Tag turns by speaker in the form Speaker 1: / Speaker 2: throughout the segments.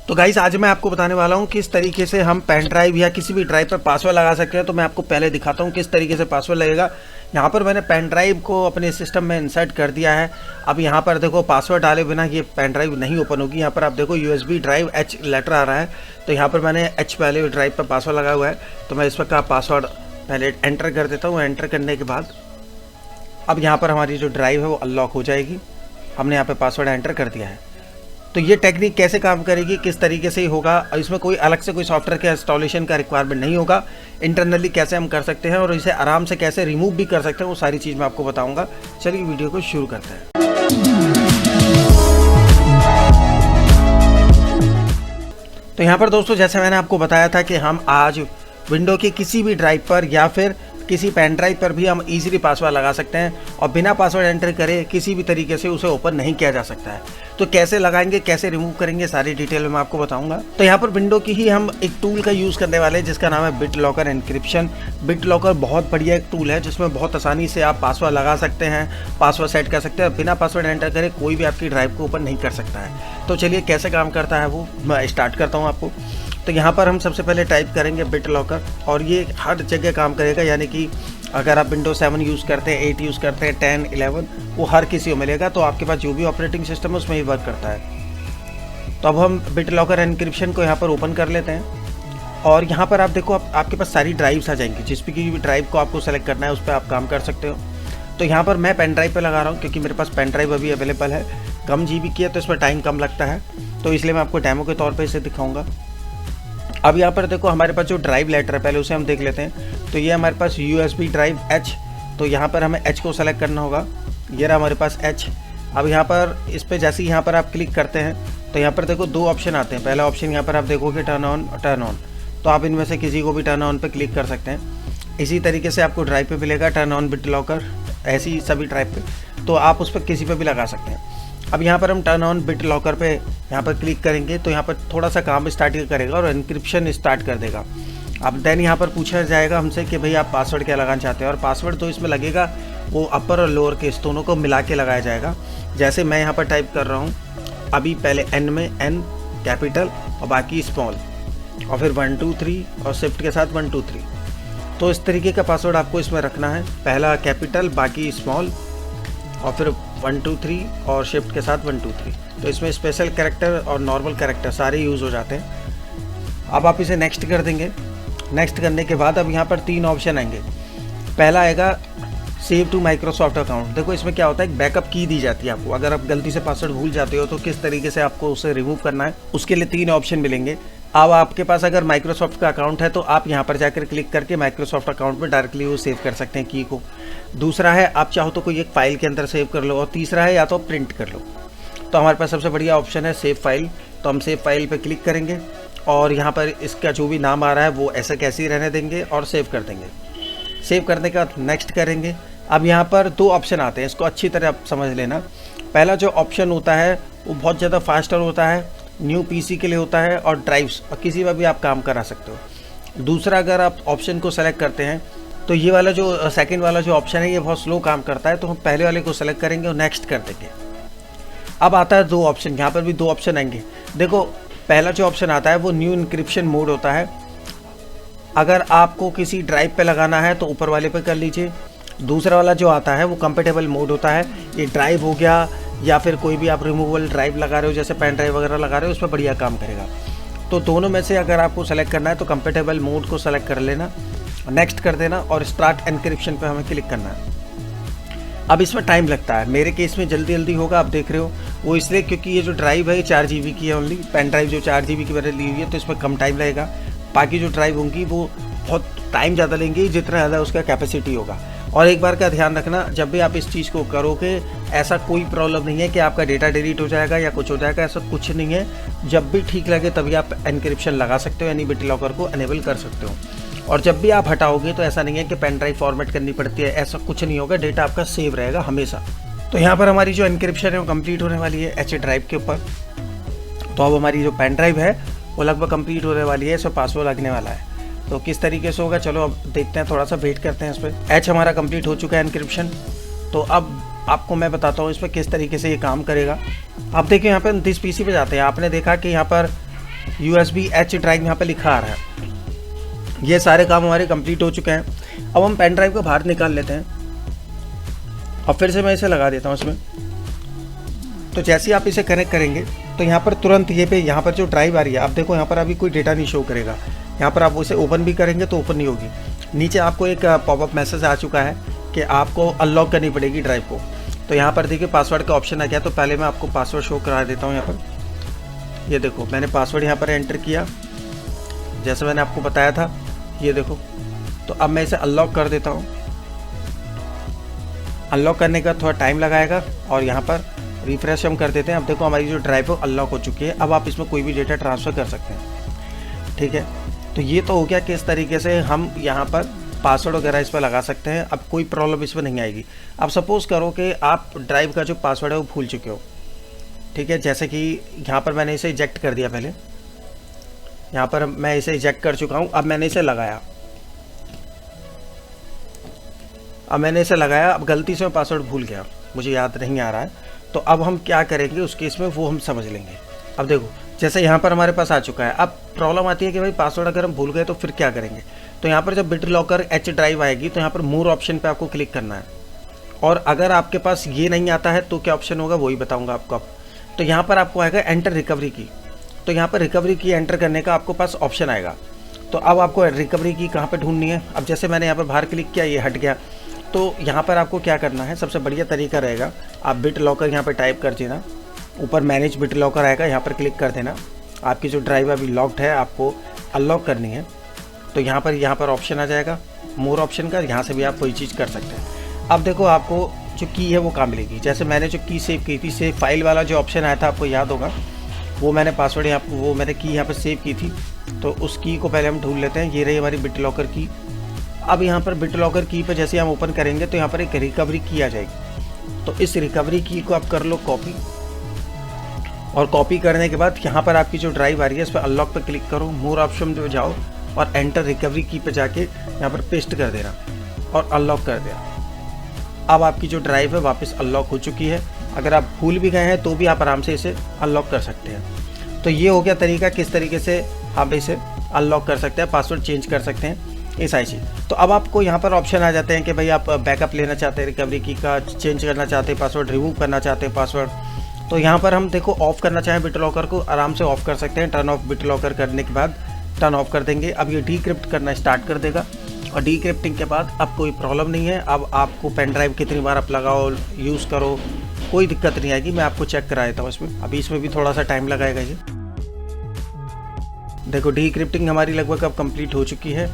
Speaker 1: तो गाइस आज मैं आपको बताने वाला हूँ किस तरीके से हम पेन ड्राइव या किसी भी ड्राइव पर पासवर्ड लगा सकते हैं। तो मैं आपको पहले दिखाता हूँ किस तरीके से पासवर्ड लगेगा। यहाँ पर मैंने पेन ड्राइव को अपने सिस्टम में इंसर्ट कर दिया है। अब यहाँ पर देखो पासवर्ड डाले बिना ये पेन ड्राइव नहीं ओपन होगी। यहाँ पर आप देखो USB ड्राइव H लेटर आ रहा है, तो यहाँ पर मैंने H पहले ड्राइव पर पासवर्ड लगा हुआ है। तो मैं इस पर का पासवर्ड पहले एंटर कर देता हूँ। एंटर करने के बाद अब यहाँ पर हमारी जो ड्राइव है वो अनलॉक हो जाएगी। हमने यहाँ पे पासवर्ड एंटर कर दिया है। तो ये टेक्निक कैसे काम करेगी, किस तरीके से ही होगा, इसमें कोई अलग से कोई सॉफ्टवेयर के इंस्टॉलेशन का रिक्वायरमेंट नहीं होगा। इंटरनली कैसे हम कर सकते हैं और इसे आराम से कैसे रिमूव भी कर सकते हैं, वो सारी चीज़ मैं आपको बताऊंगा। चलिए वीडियो को शुरू करते हैं। तो यहाँ पर दोस्तों जैसे मैंने आपको बताया था कि हम आज विंडो के किसी भी ड्राइव पर या फिर किसी पेन ड्राइव पर भी हम इजीली पासवर्ड लगा सकते हैं और बिना पासवर्ड एंटर करे किसी भी तरीके से उसे ओपन नहीं किया जा सकता है। तो कैसे लगाएंगे, कैसे रिमूव करेंगे, सारी डिटेल में मैं आपको बताऊंगा। तो यहाँ पर विंडो की ही हम एक टूल का यूज़ करने वाले हैं जिसका नाम है BitLocker एन्क्रिप्शन। BitLocker बहुत बढ़िया एक टूल है जिसमें बहुत आसानी से आप पासवर्ड लगा सकते हैं, पासवर्ड सेट कर सकते हैं। बिना पासवर्ड एंटर करे कोई भी आपकी ड्राइव को ओपन नहीं कर सकता है। तो चलिए कैसे काम करता है वो मैं स्टार्ट करता हूँ आपको। तो यहाँ पर हम सबसे पहले टाइप करेंगे BitLocker और ये हर जगह काम करेगा, यानी कि अगर आप विंडोज 7 यूज़ करते हैं, 8 यूज़ करते हैं, 10, 11, वो हर किसी को मिलेगा। तो आपके पास जो भी ऑपरेटिंग सिस्टम है उसमें ही वर्क करता है। तो अब हम BitLocker एन्क्रिप्शन को यहाँ पर ओपन कर लेते हैं और यहाँ पर आप देखो आपके पास सारी ड्राइव्स आ जाएंगी। जिस भी ड्राइव को आपको सेलेक्ट करना है उस पर आप काम कर सकते हो। तो यहाँ पर मैं पेन ड्राइव पर लगा रहा हूँ क्योंकि मेरे पास पेन ड्राइव अभी अवेलेबल है। कम GB की है तो इसमें टाइम कम लगता है, तो इसलिए मैं आपको डेमो के तौर पर इसे दिखाऊँगा। अब यहाँ पर देखो हमारे पास जो ड्राइव लेटर है पहले उसे हम देख लेते हैं। तो ये हमारे पास USB ड्राइव H, तो यहाँ पर हमें H को सेलेक्ट करना होगा। ये रहा हमारे पास H। अब यहाँ पर इस पर जैसे ही यहाँ पर आप क्लिक करते हैं तो यहाँ पर देखो दो ऑप्शन आते हैं। पहला ऑप्शन यहाँ पर आप देखोगे टर्न ऑन, टर्न ऑन। तो आप इनमें से किसी को भी टर्न ऑन पे क्लिक कर सकते हैं। इसी तरीके से आपको ड्राइव पे मिलेगा टर्न ऑन BitLocker, ऐसी सभी ड्राइव पे, तो आप उस पर किसी पर भी लगा सकते हैं। अब यहाँ पर हम टर्न ऑन BitLocker पे यहाँ पर क्लिक करेंगे तो यहाँ पर थोड़ा सा काम स्टार्ट करेगा और एन्क्रिप्शन स्टार्ट कर देगा। अब देन यहाँ पर पूछा जाएगा हमसे कि भाई आप पासवर्ड क्या लगाना चाहते हैं, और पासवर्ड तो इसमें लगेगा वो अपर और लोअर केस दोनों को मिला के लगाया जाएगा। जैसे मैं यहाँ पर टाइप कर रहा हूँ अभी, पहले N में N कैपिटल और बाकी स्मॉल, और फिर 1 2 3 और शिफ्ट के साथ 1 2 3। तो इस तरीके का पासवर्ड आपको इसमें रखना है, पहला कैपिटल बाकी स्मॉल और फिर 1 2 3 और शिफ्ट के साथ 1 2 3। तो इसमें स्पेशल कैरेक्टर और नॉर्मल कैरेक्टर सारे यूज़ हो जाते हैं। अब आप इसे नेक्स्ट कर देंगे। नेक्स्ट करने के बाद अब यहाँ पर 3 ऑप्शन आएंगे। पहला आएगा सेव टू माइक्रोसॉफ्ट अकाउंट। देखो इसमें क्या होता है, एक बैकअप की दी जाती है आपको। अगर आप गलती से पासवर्ड भूल जाते हो तो किस तरीके से आपको उसे रिमूव करना है, उसके लिए 3 ऑप्शन मिलेंगे। अब आपके पास अगर माइक्रोसॉफ्ट का अकाउंट है तो आप यहाँ पर जाकर क्लिक करके माइक्रोसॉफ्ट अकाउंट में डायरेक्टली वो सेव कर सकते हैं की को। दूसरा है आप चाहो तो कोई एक फाइल के अंदर सेव कर लो, और तीसरा है या तो प्रिंट कर लो। तो हमारे पास सबसे बढ़िया ऑप्शन है सेव फाइल। तो हम सेव फाइल पे क्लिक करेंगे और यहाँ पर इसका जो भी नाम आ रहा है वो ऐसा कैसे ही रहने देंगे और सेव कर देंगे। सेव करने के बाद नेक्स्ट करेंगे। अब यहाँ पर 2 ऑप्शन आते हैं, इसको अच्छी तरह आप समझ लेना। पहला जो ऑप्शन होता है वो बहुत ज़्यादा फास्टर होता है, न्यू PC के लिए होता है और ड्राइव्स और किसी में भी आप काम करा सकते हो। दूसरा अगर आप ऑप्शन को सेलेक्ट करते हैं तो ये वाला जो सेकंड वाला जो ऑप्शन है ये बहुत स्लो काम करता है, तो हम पहले वाले को सेलेक्ट करेंगे और नेक्स्ट कर देंगे। अब आता है 2 ऑप्शन, यहाँ पर भी 2 ऑप्शन आएंगे। देखो पहला जो ऑप्शन आता है वो न्यू इनक्रिप्शन मोड होता है। अगर आपको किसी ड्राइव पे लगाना है तो ऊपर वाले पे कर लीजिए। दूसरा वाला जो आता है वो कंपेटेबल मोड होता है। ये ड्राइव हो गया या फिर कोई भी आप रिमूवेबल ड्राइव लगा रहे हो, जैसे पेन ड्राइव वगैरह लगा रहे हो, उस पर बढ़िया काम करेगा। तो दोनों में से अगर आपको सेलेक्ट करना है तो कंपेटेबल मोड को सेलेक्ट कर लेना, नेक्स्ट कर देना और स्टार्ट एन्क्रिप्शन पे हमें क्लिक करना है। अब इसमें टाइम लगता है, मेरे केस में जल्दी जल्दी होगा, आप देख रहे हो। वो इसलिए क्योंकि ये जो ड्राइव है 4 GB की है ओनली, पेन ड्राइव जो 4 GB की मैंने ली हुई है, तो इसमें कम टाइम लगेगा। बाकी जो ड्राइव होंगी वो बहुत टाइम ज़्यादा लेंगी, जितना ज़्यादा उसका कैपेसिटी होगा। और एक बार का ध्यान रखना, जब भी आप इस चीज़ को करोगे ऐसा कोई प्रॉब्लम नहीं है कि आपका डेटा डिलीट हो जाएगा या कुछ हो जाएगा, ऐसा कुछ नहीं है। जब भी ठीक लगे तभी आप एन्क्रिप्शन लगा सकते हो, यानी BitLocker को अनेबल कर सकते हो। और जब भी आप हटाओगे तो ऐसा नहीं है कि पेन ड्राइव फॉर्मेट करनी पड़ती है, ऐसा कुछ नहीं होगा, डेटा आपका सेव रहेगा हमेशा। तो यहाँ पर हमारी जो एन्क्रिप्शन है वो कंप्लीट होने वाली है H ड्राइव के ऊपर। तो अब हमारी जो पेन ड्राइव है वो लगभग कंप्लीट होने वाली है, इसमें पासवर्ड लगने वाला है। तो किस तरीके से होगा चलो अब देखते हैं, थोड़ा सा वेट करते हैं इस पर। H हमारा कंप्लीट हो चुका है एन्क्रिप्शन। तो अब आपको मैं बताता हूँ इस पर किस तरीके से ये काम करेगा। आप देखिए यहाँ पर दिस PC पे जाते हैं, आपने देखा कि यहाँ पर USB H ड्राइव यहाँ पे लिखा आ रहा है। ये सारे काम हमारे कंप्लीट हो चुके हैं। अब हम पेन ड्राइव को बाहर निकाल लेते हैं और फिर से मैं इसे लगा देता हूँ इसमें। तो जैसे ही आप इसे कनेक्ट करेंगे तो यहाँ पर तुरंत यहाँ पर जो ड्राइव आ रही है, आप देखो यहाँ पर अभी कोई डेटा नहीं शो करेगा। यहाँ पर आप उसे ओपन भी करेंगे तो ओपन नहीं होगी। नीचे आपको एक पॉपअप मैसेज आ चुका है कि आपको अनलॉक करनी पड़ेगी ड्राइव को। तो यहाँ पर देखिए पासवर्ड का ऑप्शन आ गया। तो पहले मैं आपको पासवर्ड शो करा देता हूँ। यहाँ पर ये देखो मैंने पासवर्ड यहाँ पर एंटर किया जैसे मैंने आपको बताया था, ये देखो। तो अब मैं इसे अनलॉक कर देता हूँ। अनलॉक करने का थोड़ा टाइम लगाएगा और यहाँ पर रिफ्रेश हम कर देते हैं। अब देखो हमारी जो ड्राइव है अनलॉक हो चुकी है। अब आप इसमें कोई भी डेटा ट्रांसफ़र कर सकते हैं, ठीक है। तो ये तो हो गया किस तरीके से हम यहाँ पर पासवर्ड वगैरह इस पर लगा सकते हैं। अब कोई प्रॉब्लम इसमें नहीं आएगी। अब सपोज़ करो कि आप ड्राइव का जो पासवर्ड है वो भूल चुके हो, ठीक है। जैसे कि यहाँ पर मैंने इसे इजेक्ट कर दिया। पहले यहाँ पर मैं इसे इजेक्ट कर चुका हूँ। अब मैंने इसे लगाया, अब गलती से मैं पासवर्ड भूल गया, मुझे याद नहीं आ रहा है। तो अब हम क्या करेंगे उस केस में वो हम समझ लेंगे। अब देखो जैसे यहाँ पर हमारे पास आ चुका है। अब प्रॉब्लम आती है कि भाई पासवर्ड अगर हम भूल गए तो फिर क्या करेंगे। तो यहाँ पर जब BitLocker H ड्राइव आएगी तो यहाँ पर मोर ऑप्शन पे आपको क्लिक करना है। और अगर आपके पास ये नहीं आता है तो क्या ऑप्शन होगा वही बताऊँगा आपको अब। तो यहाँ पर आपको आएगा एंटर रिकवरी की। तो यहाँ पर रिकवरी की एंटर करने का आपको पास ऑप्शन आएगा। तो अब आपको रिकवरी की कहाँ पर ढूंढनी है। अब जैसे मैंने यहाँ पर बाहर क्लिक किया, ये हट गया। तो यहाँ पर आपको क्या करना है, सबसे बढ़िया तरीका रहेगा आप BitLocker यहाँ पर टाइप कर देना। ऊपर मैनेज BitLocker आएगा, यहाँ पर क्लिक कर देना। आपकी जो ड्राइव अभी लॉक्ड है आपको अनलॉक करनी है। तो यहाँ पर ऑप्शन आ जाएगा मोर ऑप्शन का, यहाँ से भी आप कोई चीज़ कर सकते हैं। अब देखो आपको जो की है वो कहाँ मिलेगी। जैसे मैंने जो की सेव की थी, सेव फाइल वाला जो ऑप्शन आया था आपको याद होगा, वो मैंने पासवर्ड वो मैंने की यहाँ पर सेव की थी। तो उस की को पहले हम ढूंढ लेते हैं। ये रही हमारी BitLocker की। अब यहाँ पर BitLocker की पे जैसे हम ओपन करेंगे तो यहाँ पर एक रिकवरी की आ जाएगी। तो इस रिकवरी की को आप कर लो कॉपी, और कॉपी करने के बाद यहाँ पर आपकी जो ड्राइव आ रही है इस पर अनलॉक पे क्लिक करो, मोर ऑप्शन पे जाओ और एंटर रिकवरी की पे जाके यहाँ पर पेस्ट कर देना और अनलॉक कर देना। अब आपकी जो ड्राइव है वापस अनलॉक हो चुकी है। अगर आप भूल भी गए हैं तो भी आप आराम से इसे अनलॉक कर सकते हैं। तो ये हो गया तरीका किस तरीके से आप इसे अनलॉक कर सकते हैं, पासवर्ड चेंज कर सकते हैं, इस आई चीज़। तो अब आपको यहाँ पर ऑप्शन आ जाते हैं कि भाई आप बैकअप लेना चाहते हैं, रिकवरी की का चेंज करना चाहते हैं, पासवर्ड रिमूव करना चाहते हैं पासवर्ड। तो यहाँ पर हम देखो ऑफ़ करना चाहें BitLocker को आराम से ऑफ़ कर सकते हैं। टर्न ऑफ BitLocker करने के बाद टर्न ऑफ कर देंगे। अब ये डीक्रिप्ट करना स्टार्ट कर देगा और डीक्रिप्टिंग के बाद अब कोई प्रॉब्लम नहीं है। अब आपको पेन ड्राइव कितनी बार आप लगाओ, यूज़ करो, कोई दिक्कत नहीं आएगी। मैं आपको चेक करा देता हूँ इसमें। अभी इसमें भी थोड़ा सा टाइम लगाएगा ये। देखो डीक्रिप्टिंग हमारी लगभग अब कंप्लीट हो चुकी है।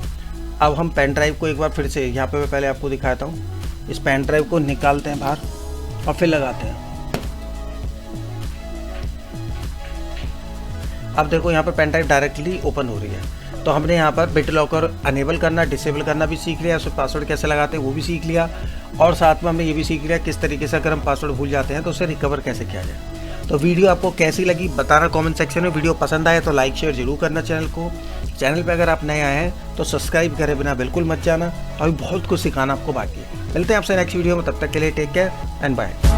Speaker 1: अब हम पेन ड्राइव को एक बार फिर से यहाँ पे मैं पहले आपको दिखाता हूँ। इस पेन ड्राइव को निकालते हैं बाहर और फिर लगाते हैं। अब देखो यहाँ पर पेन ड्राइव डायरेक्टली ओपन हो रही है। तो हमने यहाँ पर BitLocker अनेबल करना, डिसेबल करना भी सीख लिया, उसमें पासवर्ड कैसे लगाते हैं वो भी सीख लिया, और साथ में हमने ये भी सीख लिया किस तरीके से अगर हम पासवर्ड भूल जाते हैं तो उसे रिकवर कैसे किया जाए। तो वीडियो आपको कैसी लगी बताना कमेंट सेक्शन में। वीडियो पसंद आए तो लाइक शेयर जरूर करना चैनल को। चैनल पे अगर आप नए आए हैं तो सब्सक्राइब करे बिना बिल्कुल मत जाना। अभी बहुत कुछ सिखाना आपको बाकी है। मिलते हैं आपसे नेक्स्ट वीडियो में, तब तक के लिए टेक केयर एंड बाय।